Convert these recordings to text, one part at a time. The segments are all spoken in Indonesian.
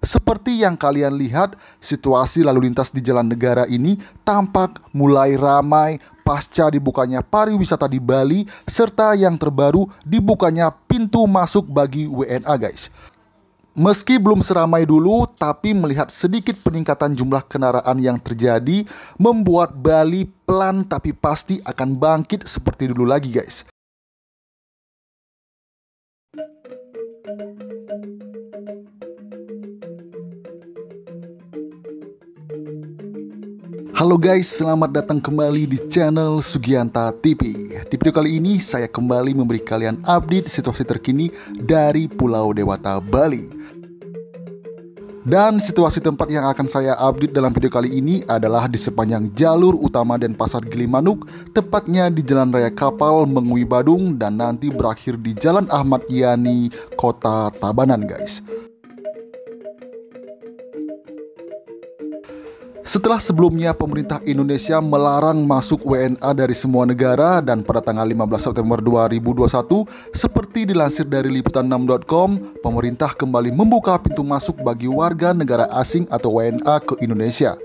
Seperti yang kalian lihat, situasi lalu lintas di jalan negara ini tampak mulai ramai pasca dibukanya pariwisata di Bali, serta yang terbaru dibukanya pintu masuk bagi WNA guys. Meski belum seramai dulu, tapi melihat sedikit peningkatan jumlah kendaraan yang terjadi membuat Bali pelan tapi pasti akan bangkit seperti dulu lagi guys. Halo guys, selamat datang kembali di channel Sugianta TV. Di video kali ini saya kembali memberi kalian update situasi terkini dari Pulau Dewata, Bali. Dan situasi tempat yang akan saya update dalam video kali ini adalah di sepanjang jalur utama Denpasar Gilimanuk, tepatnya di Jalan Raya Kapal Mengui Badung dan nanti berakhir di Jalan Ahmad Yani, Kota Tabanan guys. Setelah sebelumnya pemerintah Indonesia melarang masuk WNA dari semua negara dan pada tanggal 15 September 2021, seperti dilansir dari liputan6.com, pemerintah kembali membuka pintu masuk bagi warga negara asing atau WNA ke Indonesia.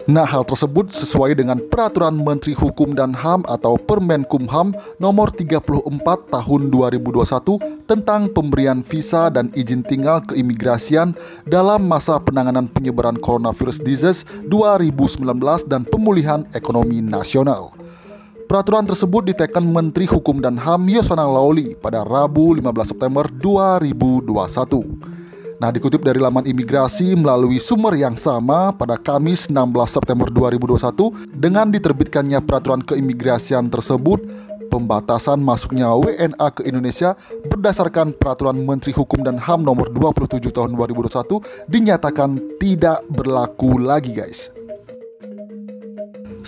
Nah, hal tersebut sesuai dengan Peraturan Menteri Hukum dan HAM atau Permenkumham nomor 34 tahun 2021 tentang pemberian visa dan izin tinggal keimigrasian dalam masa penanganan penyebaran coronavirus disease 2019 dan pemulihan ekonomi nasional. Peraturan tersebut diteken Menteri Hukum dan HAM Yasona Lawli pada Rabu 15 September 2021. Nah, dikutip dari laman imigrasi melalui sumber yang sama pada Kamis 16 September 2021, dengan diterbitkannya peraturan keimigrasian tersebut, pembatasan masuknya WNA ke Indonesia berdasarkan Peraturan Menteri Hukum dan HAM nomor 27 tahun 2021 dinyatakan tidak berlaku lagi guys.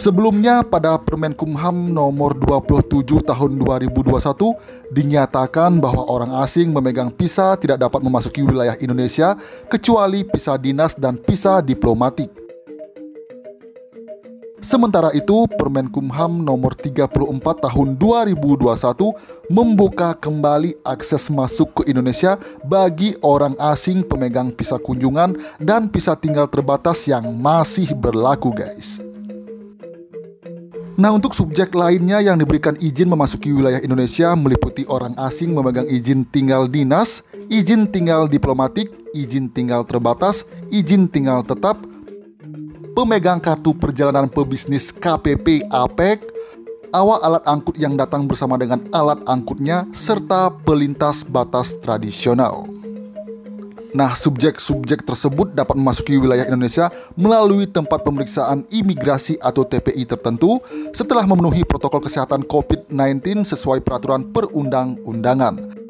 Sebelumnya pada Permenkumham nomor 27 tahun 2021 dinyatakan bahwa orang asing memegang visa tidak dapat memasuki wilayah Indonesia kecuali visa dinas dan visa diplomatik. Sementara itu, Permenkumham nomor 34 tahun 2021 membuka kembali akses masuk ke Indonesia bagi orang asing pemegang visa kunjungan dan visa tinggal terbatas yang masih berlaku guys. Nah, untuk subjek lainnya yang diberikan izin memasuki wilayah Indonesia meliputi orang asing memegang izin tinggal dinas, izin tinggal diplomatik, izin tinggal terbatas, izin tinggal tetap, pemegang kartu perjalanan pebisnis KPP APEK, awak alat angkut yang datang bersama dengan alat angkutnya, serta pelintas batas tradisional. Nah, subjek-subjek tersebut dapat memasuki wilayah Indonesia melalui tempat pemeriksaan imigrasi atau TPI tertentu setelah memenuhi protokol kesehatan COVID-19 sesuai peraturan perundang-undangan.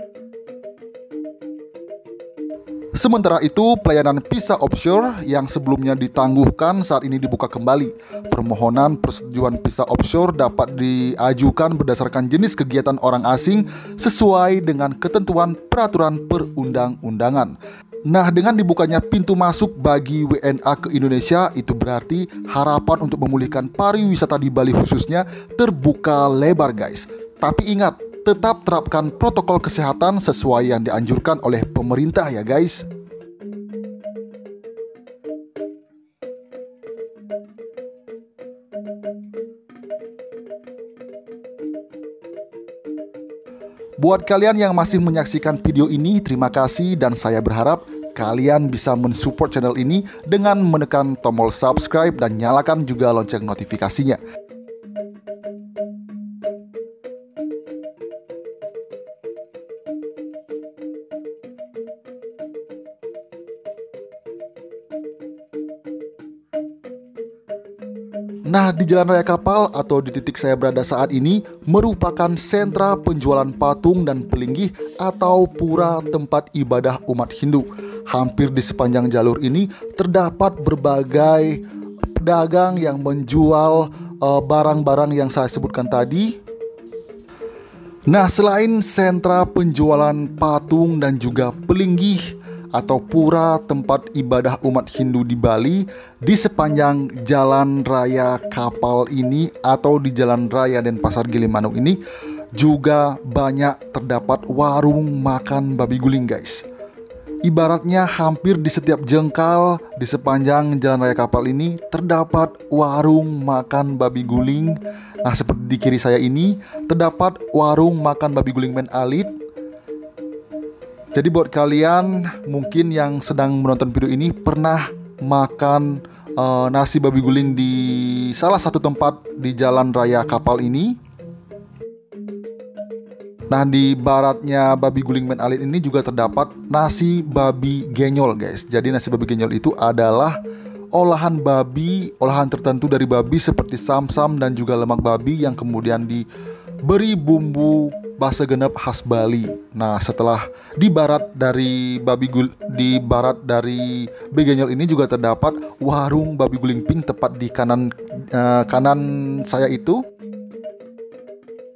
Sementara itu, pelayanan visa offshore yang sebelumnya ditangguhkan saat ini dibuka kembali. Permohonan persetujuan visa offshore dapat diajukan berdasarkan jenis kegiatan orang asing sesuai dengan ketentuan peraturan perundang-undangan. Nah, dengan dibukanya pintu masuk bagi WNA ke Indonesia, itu berarti harapan untuk memulihkan pariwisata di Bali khususnya terbuka lebar guys. Tapi ingat, tetap terapkan protokol kesehatan sesuai yang dianjurkan oleh pemerintah ya guys. Buat kalian yang masih menyaksikan video ini, terima kasih dan saya berharap kalian bisa mensupport channel ini dengan menekan tombol subscribe dan nyalakan juga lonceng notifikasinya. Nah, di Jalan Raya Kapal atau di titik saya berada saat ini merupakan sentra penjualan patung dan pelinggih atau pura tempat ibadah umat Hindu. Hampir di sepanjang jalur ini terdapat berbagai pedagang yang menjual barang-barang yang saya sebutkan tadi. Nah, selain sentra penjualan patung dan juga pelinggih atau pura tempat ibadah umat Hindu di Bali, di sepanjang Jalan Raya Kapal ini atau di Jalan Raya Denpasar Gilimanuk ini juga banyak terdapat warung makan babi guling guys. Ibaratnya hampir di setiap jengkal di sepanjang jalan raya kapal ini terdapat warung makan babi guling. Nah, seperti di kiri saya ini terdapat warung makan babi guling Men Alit. Jadi buat kalian mungkin yang sedang menonton video ini pernah makan nasi babi guling di salah satu tempat di jalan raya kapal ini. Nah, di baratnya babi guling Men Alit ini juga terdapat nasi babi genyol guys. Jadi nasi babi genyol itu adalah olahan babi, olahan tertentu dari babi seperti samsam dan juga lemak babi yang kemudian diberi bumbu basa genep khas Bali. Nah, setelah di barat dari babi genyol ini juga terdapat warung babi guling pink tepat di kanan saya itu.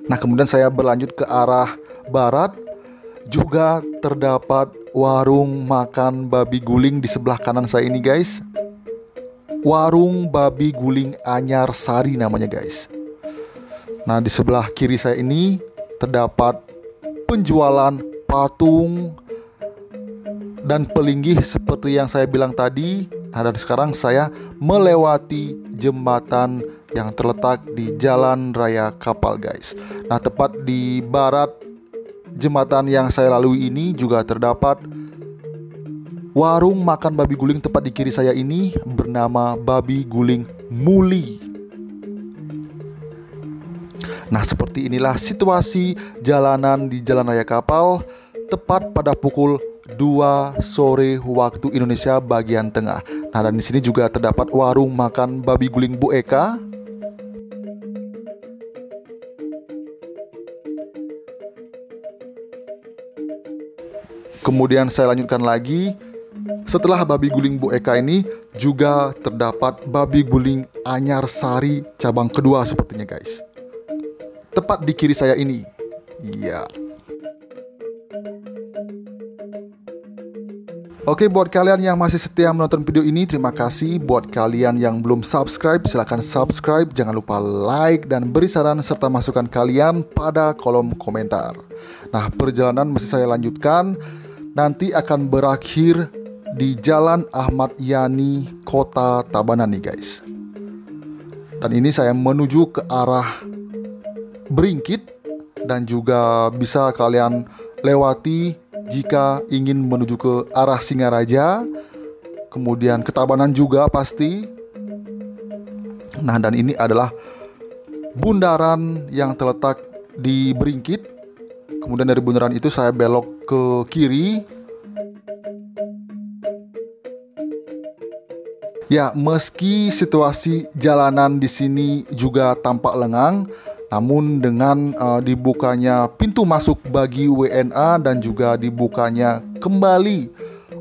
Nah, kemudian saya berlanjut ke arah barat, juga terdapat warung makan babi guling di sebelah kanan saya ini guys. Warung babi guling Anyar Sari namanya guys. Nah, di sebelah kiri saya ini terdapat penjualan patung dan pelinggih seperti yang saya bilang tadi. Nah, dan sekarang saya melewati jembatan yang terletak di jalan raya kapal guys. Nah, tepat di barat jembatan yang saya lalui ini juga terdapat warung makan babi guling tepat di kiri saya ini bernama Babi Guling Muli. Nah, seperti inilah situasi jalanan di jalan raya kapal tepat pada pukul 2 sore waktu Indonesia bagian tengah. Nah, dan di sini juga terdapat warung makan babi guling Bu Eka. Kemudian saya lanjutkan lagi. Setelah babi guling Bu Eka ini juga terdapat babi guling Anyar Sari cabang kedua sepertinya guys. Tepat di kiri saya ini. Iya. Oke, buat kalian yang masih setia menonton video ini, terima kasih. Buat kalian yang belum subscribe, silahkan subscribe. Jangan lupa like dan beri saran serta masukan kalian pada kolom komentar. Nah, perjalanan masih saya lanjutkan. Nanti akan berakhir di Jalan Ahmad Yani, Kota Tabanan nih guys. Dan ini saya menuju ke arah Beringkit dan juga bisa kalian lewati jika ingin menuju ke arah Singaraja, kemudian ke Tabanan juga pasti. Nah, dan ini adalah bundaran yang terletak di Beringkit. Kemudian dari bundaran itu saya belok ke kiri. Ya, meski situasi jalanan di sini juga tampak lengang, namun dengan dibukanya pintu masuk bagi WNA dan juga dibukanya kembali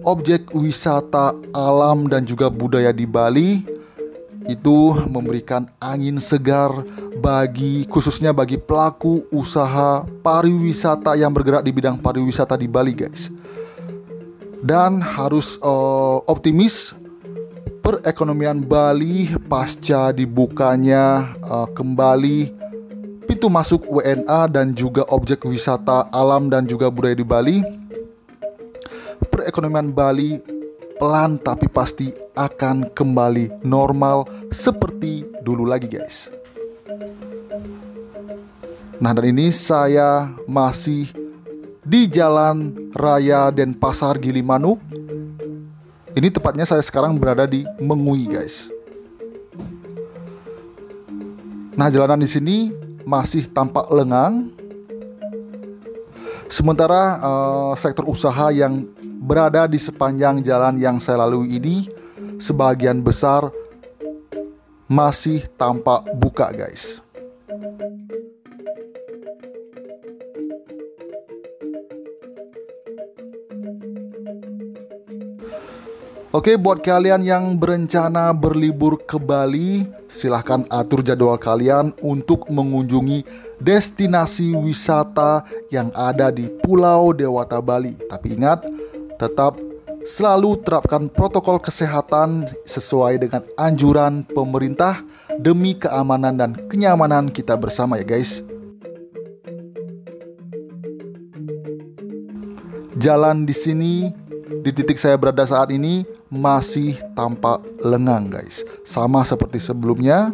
objek wisata alam dan juga budaya di Bali, itu memberikan angin segar khususnya bagi pelaku usaha pariwisata yang bergerak di bidang pariwisata di Bali guys. Dan harus optimis, perekonomian Bali pasca dibukanya kembali pintu masuk WNA dan juga objek wisata alam dan juga budaya di Bali, perekonomian Bali pelan tapi pasti akan kembali normal seperti dulu lagi guys. Nah, dan ini saya masih di Jalan Raya Denpasar Gilimanuk. Ini tepatnya saya sekarang berada di Mengui guys. Nah, jalanan di sini masih tampak lengang. Sementara sektor usaha yang berada di sepanjang jalan yang saya lalui ini sebagian besar masih tampak buka guys. Oke, buat kalian yang berencana berlibur ke Bali, silahkan atur jadwal kalian untuk mengunjungi destinasi wisata yang ada di Pulau Dewata Bali. Tapi ingat, tetap selalu terapkan protokol kesehatan sesuai dengan anjuran pemerintah demi keamanan dan kenyamanan kita bersama ya guys. Jalan di sini di titik saya berada saat ini masih tampak lengang guys, sama seperti sebelumnya.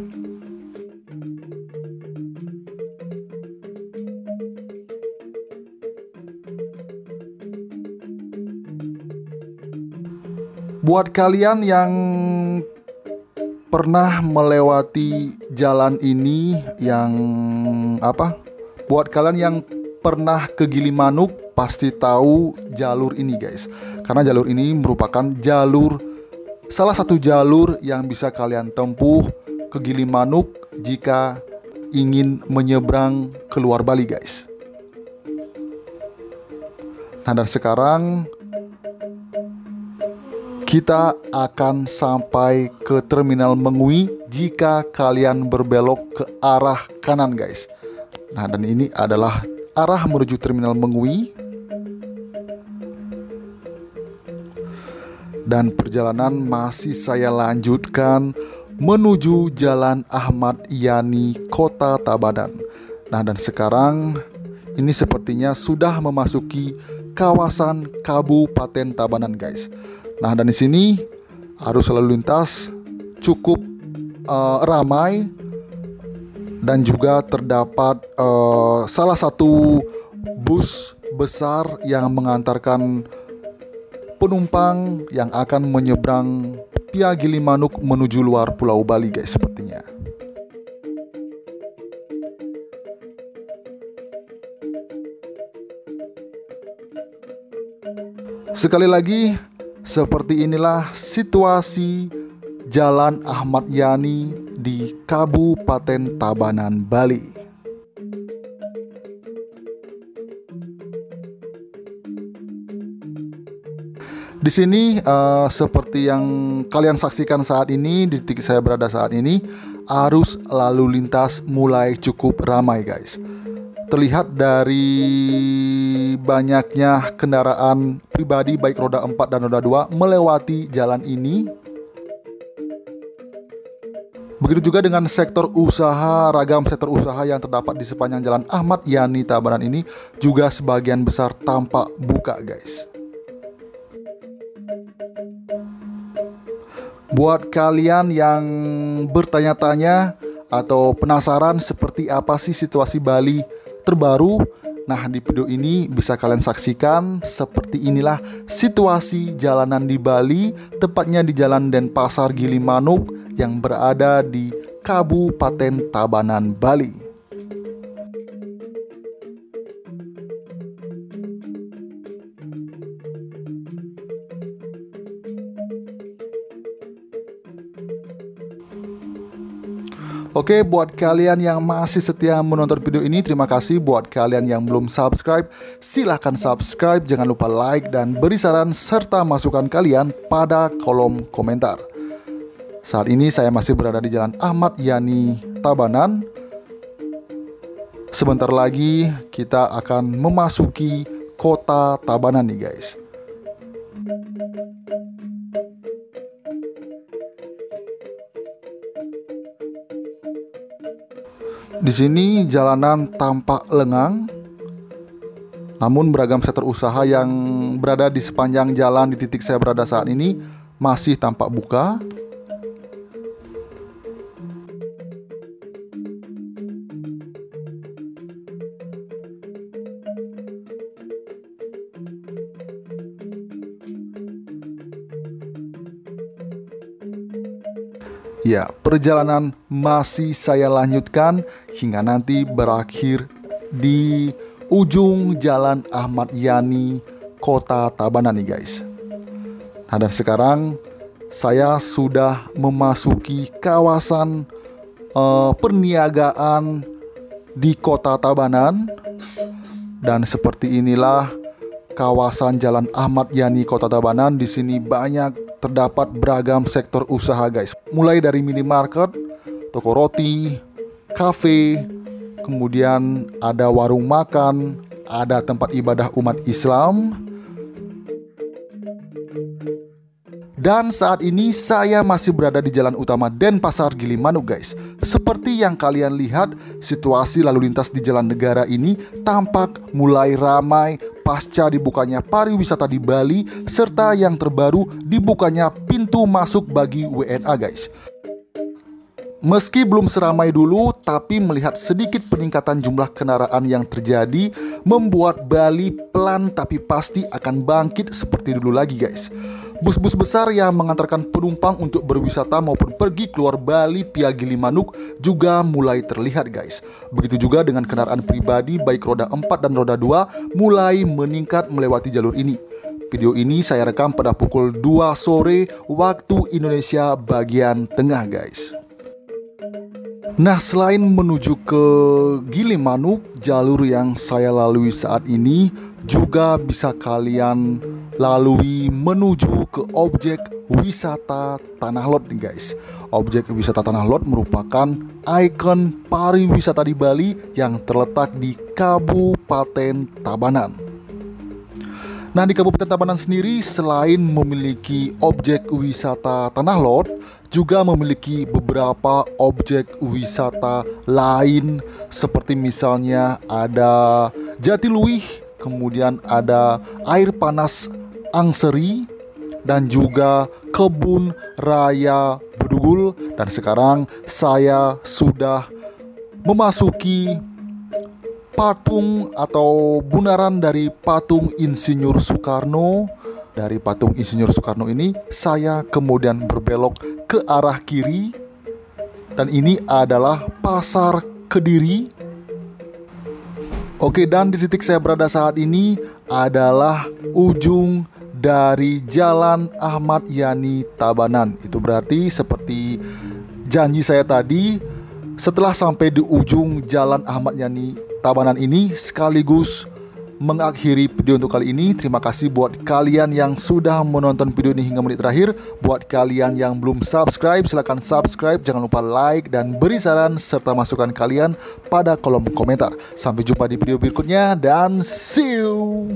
Buat kalian yang pernah melewati jalan ini, buat kalian yang pernah ke Gilimanuk pasti tahu jalur ini guys. Karena jalur ini merupakan salah satu jalur yang bisa kalian tempuh ke Gilimanuk jika ingin menyeberang keluar Bali guys. Nah, dan sekarang kita akan sampai ke Terminal Mengui jika kalian berbelok ke arah kanan guys. Nah, dan ini adalah arah menuju Terminal Mengui. Dan perjalanan masih saya lanjutkan menuju Jalan Ahmad Yani, Kota Tabanan. Nah, dan sekarang ini sepertinya sudah memasuki kawasan Kabupaten Tabanan guys. Nah, dan di sini arus lalu lintas cukup ramai dan juga terdapat salah satu bus besar yang mengantarkan penumpang yang akan menyeberang via Gilimanuk menuju luar Pulau Bali guys sepertinya. Sekali lagi, seperti inilah situasi Jalan Ahmad Yani di Kabupaten Tabanan, Bali. Di sini seperti yang kalian saksikan saat ini, di titik saya berada saat ini, arus lalu lintas mulai cukup ramai guys. Terlihat dari banyaknya kendaraan pribadi baik roda 4 dan roda 2 melewati jalan ini. Begitu juga dengan sektor usaha, ragam sektor usaha yang terdapat di sepanjang Jalan Ahmad Yani Tabanan ini juga sebagian besar tampak buka guys. Buat kalian yang bertanya-tanya atau penasaran seperti apa sih situasi Bali terbaru, nah di video ini bisa kalian saksikan seperti inilah situasi jalanan di Bali, tepatnya di Jalan Denpasar Gilimanuk yang berada di Kabupaten Tabanan, Bali. Oke, buat kalian yang masih setia menonton video ini, terima kasih. Buat kalian yang belum subscribe, silahkan subscribe. Jangan lupa like dan beri saran serta masukan kalian pada kolom komentar. Saat ini saya masih berada di Jalan Ahmad Yani Tabanan. Sebentar lagi kita akan memasuki kota Tabanan nih guys. Di sini jalanan tampak lengang, namun beragam sektor usaha yang berada di sepanjang jalan di titik saya berada saat ini masih tampak buka. Ya, perjalanan masih saya lanjutkan hingga nanti berakhir di ujung Jalan Ahmad Yani, Kota Tabanan nih guys. Nah, dan sekarang saya sudah memasuki kawasan perniagaan di Kota Tabanan. Dan seperti inilah kawasan Jalan Ahmad Yani, Kota Tabanan. Di sini terdapat beragam sektor usaha guys. Mulai dari minimarket, toko roti, kafe, kemudian ada warung makan, ada tempat ibadah umat Islam. Dan saat ini saya masih berada di jalan utama Denpasar Gilimanuk guys. Seperti yang kalian lihat, situasi lalu lintas di jalan negara ini tampak mulai ramai pasca dibukanya pariwisata di Bali, serta yang terbaru dibukanya pintu masuk bagi WNA guys. Meski belum seramai dulu, tapi melihat sedikit peningkatan jumlah kendaraan yang terjadi membuat Bali pelan tapi pasti akan bangkit seperti dulu lagi guys. Bus-bus besar yang mengantarkan penumpang untuk berwisata maupun pergi keluar Bali via Gilimanuk juga mulai terlihat guys. Begitu juga dengan kendaraan pribadi baik roda 4 dan roda 2 mulai meningkat melewati jalur ini. Video ini saya rekam pada pukul 2 sore waktu Indonesia bagian tengah guys. Nah, selain menuju ke Gilimanuk, jalur yang saya lalui saat ini juga bisa kalian lalui menuju ke objek wisata Tanah Lot nih guys. Objek wisata Tanah Lot merupakan ikon pariwisata di Bali yang terletak di Kabupaten Tabanan. Nah, di Kabupaten Tabanan sendiri selain memiliki objek wisata Tanah Lot, juga memiliki beberapa objek wisata lain seperti misalnya ada Jatiluwih, kemudian ada air panas Angseri, dan juga kebun raya Bedugul. Dan sekarang saya sudah memasuki patung atau bundaran dari patung Insinyur Soekarno. Dari patung Insinyur Soekarno ini saya kemudian berbelok ke arah kiri, dan ini adalah Pasar Kediri. Oke, dan di titik saya berada saat ini adalah ujung dari Jalan Ahmad Yani Tabanan. Itu berarti seperti janji saya tadi, setelah sampai di ujung Jalan Ahmad Yani Tabanan ini sekaligus mengakhiri video untuk kali ini. Terima kasih buat kalian yang sudah menonton video ini hingga menit terakhir. Buat kalian yang belum subscribe, silahkan subscribe. Jangan lupa like dan beri saran serta masukan kalian pada kolom komentar. Sampai jumpa di video berikutnya dan see you.